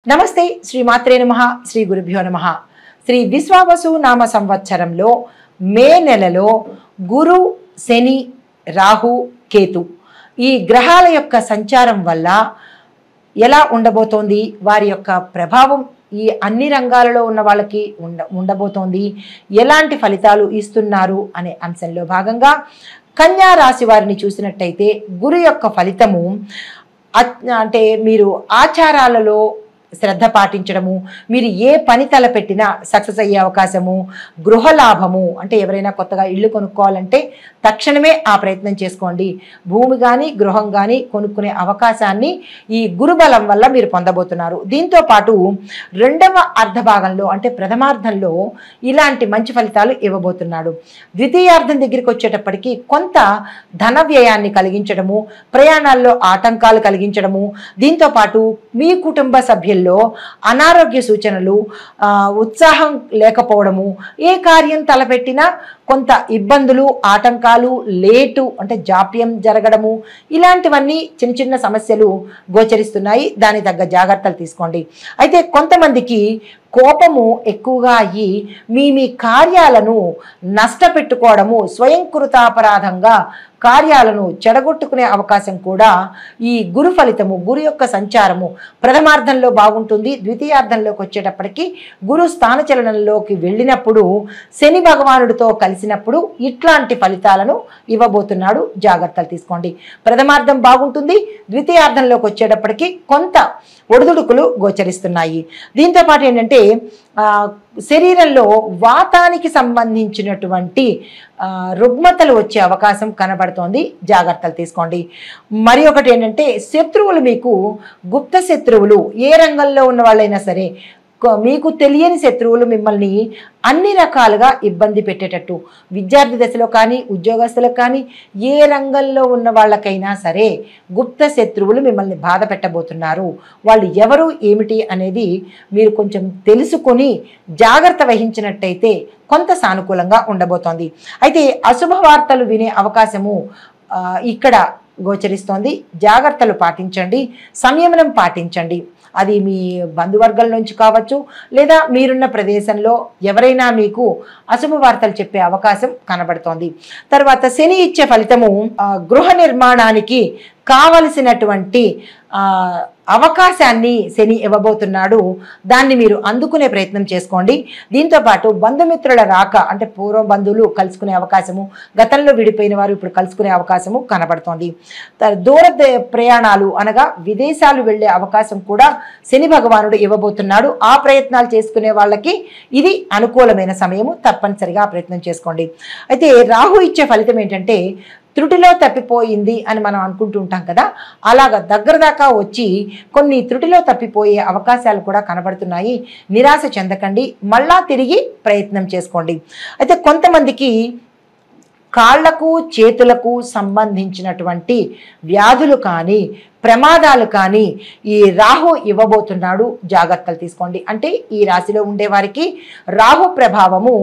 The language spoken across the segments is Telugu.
నమస్తే శ్రీ మాత్రే నమః శ్రీ గురుభ్యో నమః శ్రీ విశ్వావసు నామ సంవత్సరంలో మే నెలలో గురు శని రాహు కేతు ఈ గ్రహాల యొక్క సంచారం వల్ల ఎలా ఉండబోతోంది వారి యొక్క ప్రభావం ఈ అన్ని రంగాలలో ఉన్న వాళ్ళకి ఉండబోతోంది ఎలాంటి ఫలితాలు ఇస్తున్నారు అనే అంశంలో భాగంగా కన్యా రాశి వారిని చూసినట్టయితే గురు యొక్క ఫలితము అంటే మీరు ఆచారాలలో శ్రద్ధ పాటించడము మీరు ఏ పని తలపెట్టినా సక్సెస్ అయ్యే అవకాశము గృహలాభము అంటే ఎవరైనా కొత్తగా ఇల్లు కొనుక్కోవాలంటే తక్షణమే ఆ ప్రయత్నం చేసుకోండి భూమి కానీ గృహం కానీ కొనుక్కునే అవకాశాన్ని ఈ గురుబలం వల్ల మీరు పొందబోతున్నారు దీంతో పాటు రెండవ అర్ధభాగంలో అంటే ప్రథమార్థంలో ఇలాంటి మంచి ఫలితాలు ఇవ్వబోతున్నాడు ద్వితీయార్థం దగ్గరికి వచ్చేటప్పటికి కొంత ధన వ్యయాన్ని కలిగించడము ప్రయాణాల్లో ఆటంకాలు కలిగించడము దీంతో పాటు మీ కుటుంబ సభ్యులు అనారోగ్య సూచనలు ఉత్సాహం లేకపోవడము ఏ కార్యం తలపెట్టినా కొంత ఇబ్బందులు ఆటంకాలు లేటు అంటే జాప్యం జరగడము ఇలాంటివన్నీ చిన్న చిన్న సమస్యలు గోచరిస్తున్నాయి దాని తగ్గ జాగ్రత్తలు తీసుకోండి అయితే కొంతమందికి కోపము ఎక్కువగా అయ్యి మీ కార్యాలను నష్టపెట్టుకోవడము స్వయంకృతాపరాధంగా కార్యాలను చెడగొట్టుకునే అవకాశం కూడా ఈ గురు ఫలితము గురు యొక్క సంచారము ప్రథమార్థంలో బాగుంటుంది ద్వితీయార్థంలోకి వచ్చేటప్పటికి గురు స్థానచలనంలోకి వెళ్ళినప్పుడు శని భగవానుడితో కలిసినప్పుడు ఇట్లాంటి ఫలితాలను ఇవ్వబోతున్నాడు జాగ్రత్తలు తీసుకోండి ప్రథమార్థం బాగుంటుంది ద్వితీయార్థంలోకి వచ్చేటప్పటికి కొంత ఒడిదుడుకులు గోచరిస్తున్నాయి దీంతో పాటు ఏంటంటే శరీరంలో వాతానికి సంబంధించినటువంటి రుగ్మతలు వచ్చే అవకాశం కనబడుతోంది జాగ్రత్తలు తీసుకోండి మరి ఒకటి ఏంటంటే శత్రువులు మీకు గుప్త శత్రువులు ఏ రంగంలో ఉన్న వాళ్ళైనా సరే మీకు తెలియని శత్రువులు మిమ్మల్ని అన్ని రకాలుగా ఇబ్బంది పెట్టేటట్టు విద్యార్థి దశలో కానీ ఉద్యోగస్తులకు కానీ ఏ రంగంలో ఉన్న వాళ్ళకైనా సరే గుప్త శత్రువులు మిమ్మల్ని బాధ పెట్టబోతున్నారు వాళ్ళు ఎవరు ఏమిటి అనేది మీరు కొంచెం తెలుసుకొని జాగ్రత్త వహించినట్టయితే కొంత సానుకూలంగా ఉండబోతోంది అయితే అశుభ వార్తలు వినే అవకాశము ఇక్కడ గోచరిస్తోంది జాగ్రత్తలు పాటించండి సంయమనం పాటించండి అది మీ బంధువర్గాల నుంచి కావచ్చు లేదా మీరున్న ప్రదేశంలో ఎవరైనా మీకు అశుభ వార్తలు చెప్పే అవకాశం కనబడుతోంది తర్వాత శని ఇచ్చే ఫలితము గృహ నిర్మాణానికి కావలసినటువంటి అవకాశాన్ని శని ఇవ్వబోతున్నాడు దాన్ని మీరు అందుకునే ప్రయత్నం చేసుకోండి దీంతో పాటు బంధుమిత్రుల రాక అంటే పూర్వ బంధువులు కలుసుకునే అవకాశము గతంలో విడిపోయిన వారు ఇప్పుడు కలుసుకునే అవకాశము కనబడుతోంది దూర ప్రయాణాలు అనగా విదేశాలు వెళ్ళే అవకాశం కూడా శని భగవానుడు ఇవ్వబోతున్నాడు ఆ ప్రయత్నాలు చేసుకునే వాళ్ళకి ఇది అనుకూలమైన సమయము తప్పనిసరిగా ఆ ప్రయత్నం చేసుకోండి అయితే రాహు ఇచ్చే ఫలితం ఏంటంటే త్రుటిలో తప్పిపోయింది అని మనం అనుకుంటూ ఉంటాం కదా అలాగ దగ్గర దాకా వచ్చి కొన్ని త్రుటిలో తప్పిపోయే అవకాశాలు కూడా కనబడుతున్నాయి నిరాశ చెందకండి మళ్ళా తిరిగి ప్రయత్నం చేసుకోండి అయితే కొంతమందికి కాళ్లకు చేతులకు సంబంధించినటువంటి వ్యాధులు కానీ ప్రమాదాలు కానీ ఈ రాహు ఇవ్వబోతున్నాడు జాగ్రత్తలు తీసుకోండి అంటే ఈ రాశిలో ఉండేవారికి రాహు ప్రభావము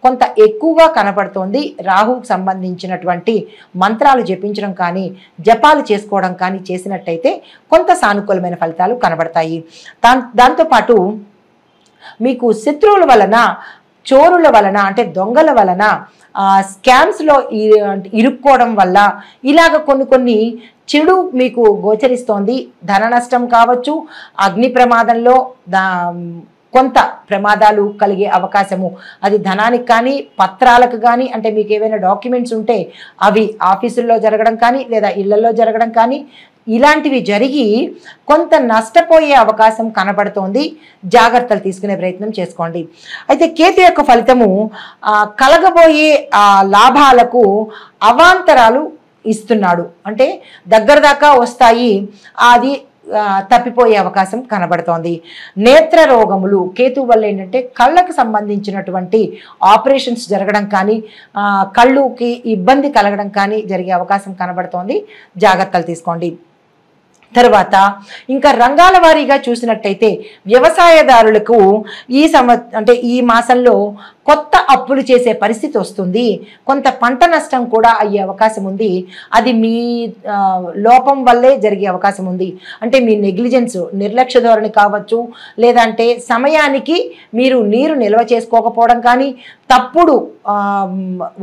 కొంత ఎక్కువగా కనపడుతోంది రాహుకు సంబంధించినటువంటి మంత్రాలు జపించడం కానీ జపాలు చేసుకోవడం కానీ చేసినట్టయితే కొంత సానుకూలమైన ఫలితాలు కనబడతాయి దాంతోపాటు మీకు శత్రువుల వలన చోరుల వలన అంటే దొంగల వలన స్కామ్స్లో ఇరుక్కోవడం వల్ల ఇలాగ కొన్ని చెడు మీకు గోచరిస్తోంది ధన నష్టం కావచ్చు అగ్ని ప్రమాదంలో కొంత ప్రమాదాలు కలిగే అవకాశము అది ధనానికి కానీ పత్రాలకు కానీ అంటే మీకు ఏవైనా డాక్యుమెంట్స్ ఉంటే అవి ఆఫీసుల్లో జరగడం కానీ లేదా ఇళ్లలో జరగడం కానీ ఇలాంటివి జరిగి కొంత నష్టపోయే అవకాశం కనబడుతోంది జాగ్రత్తలు తీసుకునే ప్రయత్నం చేసుకోండి అయితే కేతు యొక్క ఫలితము కలగబోయే లాభాలకు అవాంతరాలు ఇస్తున్నాడు అంటే దగ్గర దాకా వస్తాయి అది తప్పిపోయే అవకాశం కనబడుతోంది నేత్ర రోగములు కేతు వల్ల ఏంటంటే కళ్ళకు సంబంధించినటువంటి ఆపరేషన్స్ జరగడం కానీ కళ్ళుకి ఇబ్బంది కలగడం కానీ జరిగే అవకాశం కనబడుతోంది జాగ్రత్తలు తీసుకోండి తర్వాత ఇంకా రంగాల వారీగా చూసినట్టయితే వ్యవసాయదారులకు ఈ మాసంలో కొత్త అప్పులు చేసే పరిస్థితి వస్తుంది. కొంత పంట నష్టం కూడా అయ్యే అవకాశం ఉంది. అది మీ లోపం వల్లే జరిగే అవకాశం ఉంది. అంటే మీ నెగ్లిజెన్స్, నిర్లక్ష్య ధోరణి కావచ్చు, లేదంటే సమయానికి మీరు నీరు నిల్వ చేసుకోకపోవడం కానీ, తప్పుడు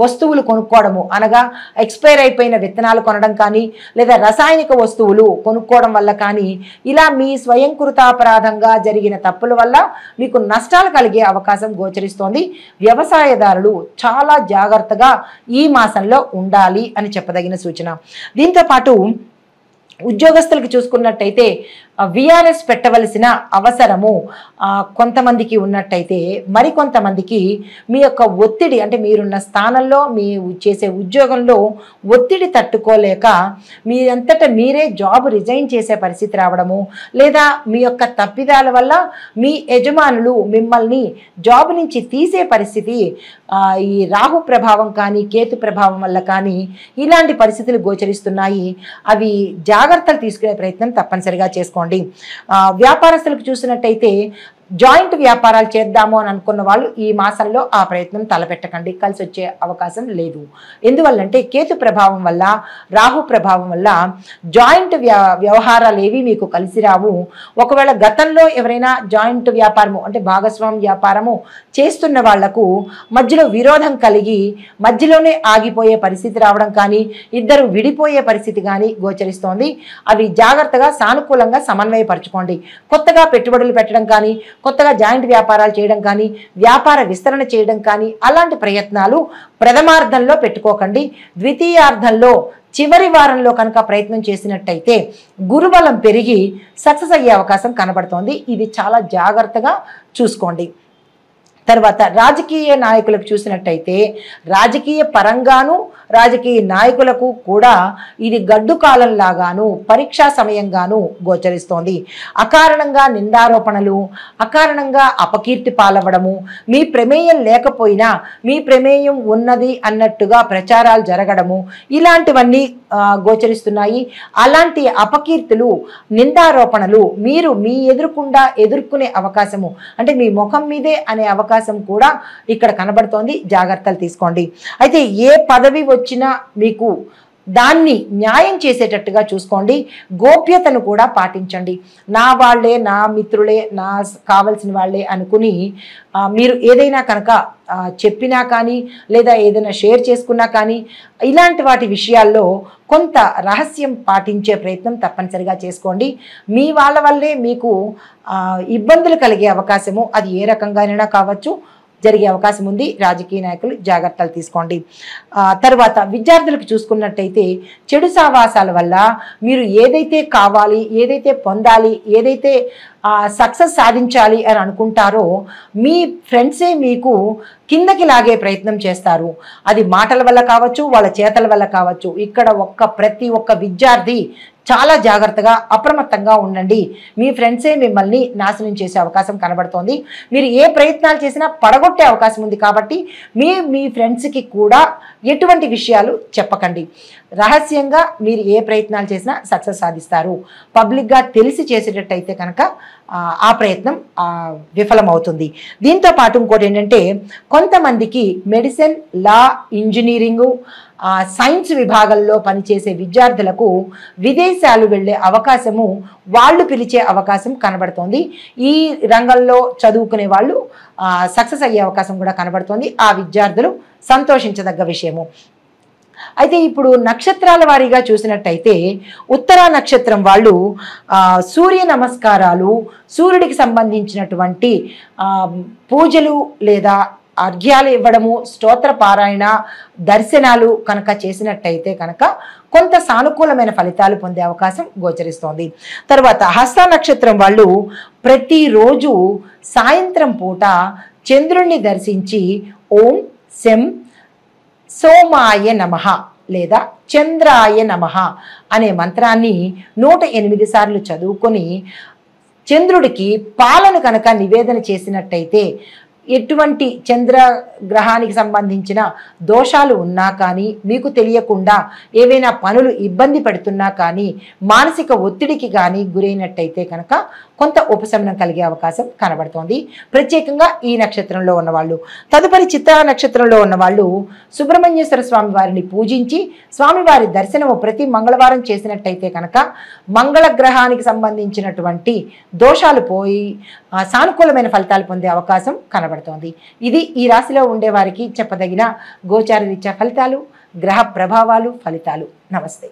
వస్తువులు కొనుక్కోవడము, అనగా ఎక్స్పైర్ అయిపోయిన విత్తనాలు కొనడం కానీ, లేదా రసాయనిక వస్తువులు కొనుక్కోవడం వల్ల కానీ, ఇలా మీ స్వయంకృతాపరాధంగా జరిగిన తప్పుల వల్ల మీకు నష్టాలు కలిగే అవకాశం గోచరిస్తోంది. వ్యవసాయదారులు చాలా జాగ్రత్తగా ఈ మాసంలో ఉండాలి అని చెప్పదగిన సూచన. దీంతో పాటు ఉద్యోగస్తులకు చూసుకున్నట్టయితే విఆర్ఎస్ పెట్టవలసిన అవసరము కొంతమందికి ఉన్నట్టయితే, మరికొంతమందికి మీ యొక్క ఒత్తిడి, అంటే మీరున్న స్థానంలో మీ చేసే ఉద్యోగంలో ఒత్తిడి తట్టుకోలేక మీరంతట మీరే జాబ్ రిజైన్ చేసే పరిస్థితి రావడము, లేదా మీ యొక్క తప్పిదాల వల్ల మీ యజమానులు మిమ్మల్ని జాబ్ నుంచి తీసే పరిస్థితి ఈ రాహు ప్రభావం కానీ కేతు ప్రభావం వల్ల కానీ ఇలాంటి పరిస్థితులు గోచరిస్తున్నాయి. అవి జాగ్రత్తలు తీసుకునే ప్రయత్నం తప్పనిసరిగా చేసుకోండి. వ్యాపారస్తులకు చూసినట్టయితే జాయింట్ వ్యాపారాలు చేద్దాము అని అనుకున్న వాళ్ళు ఈ మాసంలో ఆ ప్రయత్నం తలపెట్టకండి, కలిసి వచ్చే అవకాశం లేదు. ఎందువల్లంటే కేతు ప్రభావం వల్ల, రాహు ప్రభావం వల్ల జాయింట్ వ్యవహారాలు ఏవి మీకు కలిసి రావు. ఒకవేళ గతంలో ఎవరైనా జాయింట్ వ్యాపారము అంటే భాగస్వామ్య వ్యాపారము చేస్తున్న వాళ్లకు మధ్యలో విరోధం కలిగి మధ్యలోనే ఆగిపోయే పరిస్థితి రావడం కానీ, ఇద్దరు విడిపోయే పరిస్థితి కానీ గోచరిస్తోంది. అవి జాగ్రత్తగా సానుకూలంగా సమన్వయపరచుకోండి. కొత్తగా పెట్టుబడులు పెట్టడం కానీ, కొత్తగా జాయింట్ వ్యాపారాలు చేయడం కానీ, వ్యాపార విస్తరణ చేయడం కానీ అలాంటి ప్రయత్నాలు ప్రథమార్థంలో పెట్టుకోకండి. ద్వితీయార్థంలో చివరి వారంలో కనుక ప్రయత్నం చేసినట్టయితే గురుబలం పెరిగి సక్సెస్ అయ్యే అవకాశం కనబడుతోంది. ఇది చాలా జాగ్రత్తగా చూసుకోండి. తర్వాత రాజకీయ నాయకులకు చూసినట్టయితే రాజకీయ పరంగాను రాజకీయ నాయకులకు కూడా ఇది గడ్డు కాలంలాగాను పరీక్షా సమయంగాను గోచరిస్తోంది. అకారణంగా నిందారోపణలు, అకారణంగా అపకీర్తి పాలవ్వడము, మీ ప్రమేయం లేకపోయినా మీ ప్రమేయం ఉన్నది అన్నట్టుగా ప్రచారాలు జరగడము, ఇలాంటివన్నీ గోచరిస్తున్నాయి. అలాంటి అపకీర్తులు, నిందారోపణలు మీరు మీ ఎదురుకుండా ఎదుర్కొనే అవకాశము, అంటే మీ ముఖం మీదే అనే అవకాశం కూడా ఇక్కడ కనబడుతోంది. జాగ్రత్తలు తీసుకోండి. అయితే ఏ పదవి వచ్చినా మీకు దాన్ని న్యాయం చేసేటట్టుగా చూసుకోండి. గోప్యతను కూడా పాటించండి. నా వాళ్ళే, నా మిత్రులే, నా కావలసిన వాళ్ళే అనుకుని మీరు ఏదైనా కనుక చెప్పినా కానీ, లేదా ఏదైనా షేర్ చేసుకున్నా కానీ, ఇలాంటి వాటి విషయాల్లో కొంత రహస్యం పాటించే ప్రయత్నం తప్పనిసరిగా చేసుకోండి. మీ వాళ్ళ వల్లే మీకు ఇబ్బందులు కలిగే అవకాశము అది ఏ రకంగానైనా కావచ్చు, జరిగే అవకాశం ఉంది. రాజకీయ నాయకులు జాగ్రత్తలు తీసుకోండి. తర్వాత విద్యార్థులకు చూసుకున్నట్టయితే చెడు సావాసాల వల్ల మీరు ఏదైతే కావాలి, ఏదైతే పొందాలి, ఏదైతే సక్సెస్ సాధించాలి అని అనుకుంటారో మీ ఫ్రెండ్సే మీకు కిందకి లాగే ప్రయత్నం చేస్తారు. అది మాటల వల్ల కావచ్చు, వాళ్ళ చేతల వల్ల కావచ్చు. ఇక్కడ ప్రతి ఒక్క విద్యార్థి చాలా జాగ్రత్తగా అప్రమత్తంగా ఉండండి. మీ ఫ్రెండ్సే మిమ్మల్ని నాశనం చేసే అవకాశం కనబడుతోంది. మీరు ఏ ప్రయత్నాలు చేసినా పడగొట్టే అవకాశం ఉంది. కాబట్టి మీ ఫ్రెండ్స్కి కూడా ఎటువంటి విషయాలు చెప్పకండి. రహస్యంగా మీరు ఏ ప్రయత్నాలు చేసినా సక్సెస్ సాధిస్తారు. పబ్లిక్గా తెలిసి చేసేటట్టయితే కనుక ఆ ప్రయత్నం విఫలమవుతుంది. దీంతో పాటు ఇంకోటి ఏంటంటే కొంతమందికి మెడిసిన్, లా, ఇంజనీరింగు, సైన్స్ విభాగంలో పనిచేసే విద్యార్థులకు విదేశాలు వెళ్ళే అవకాశము, వాళ్ళు పిలిచే అవకాశం కనబడుతోంది. ఈ రంగంలో చదువుకునే వాళ్ళు సక్సెస్ అయ్యే అవకాశం కూడా కనబడుతోంది. ఆ విద్యార్థులు సంతోషించదగ్గ విషయము. అయితే ఇప్పుడు నక్షత్రాల వారీగా చూసినట్టయితే ఉత్తరా నక్షత్రం వాళ్ళు సూర్య నమస్కారాలు, సూర్యుడికి సంబంధించినటువంటి పూజలు లేదా అర్ఘ్యాలు ఇవ్వడము, స్తోత్ర పారాయణ, దర్శనాలు కనుక చేసినట్టయితే కనుక కొంత సానుకూలమైన ఫలితాలు పొందే అవకాశం గోచరిస్తోంది. తర్వాత హస్త నక్షత్రం వాళ్ళు ప్రతిరోజు సాయంత్రం పూట చంద్రుణ్ణి దర్శించి ఓం శం సోమాయ నమః లేదా చంద్రాయ నమః అనే మంత్రాన్ని 108 సార్లు చదువుకొని చంద్రుడికి పాలను కనుక నివేదన చేసినట్టయితే ఎటువంటి చంద్రగ్రహానికి సంబంధించిన దోషాలు ఉన్నా కానీ మీకు తెలియకుండా ఏవైనా పనులు ఇబ్బంది పెడుతున్నా కానీ మానసిక ఒత్తిడికి కానీ గురైనట్టయితే కనుక కొంత ఉపశమనం కలిగే అవకాశం కనబడుతోంది. ప్రత్యేకంగా ఈ నక్షత్రంలో ఉన్నవాళ్ళు. తదుపరి చిత్తా నక్షత్రంలో ఉన్నవాళ్ళు సుబ్రహ్మణ్యేశ్వర స్వామి వారిని పూజించి స్వామివారి దర్శనము ప్రతి మంగళవారం చేసినట్టయితే కనుక మంగళ గ్రహానికి సంబంధించినటువంటి దోషాలు పోయి సానుకూలమైన ఫలితాలు పొందే అవకాశం కనబడుతోంది. ఇది ఈ రాశిలో ఉండే వారికి చెప్పదగిన గోచార రీత్యా ఫలితాలు, గ్రహ ప్రభావాలు, ఫలితాలు. నమస్తే.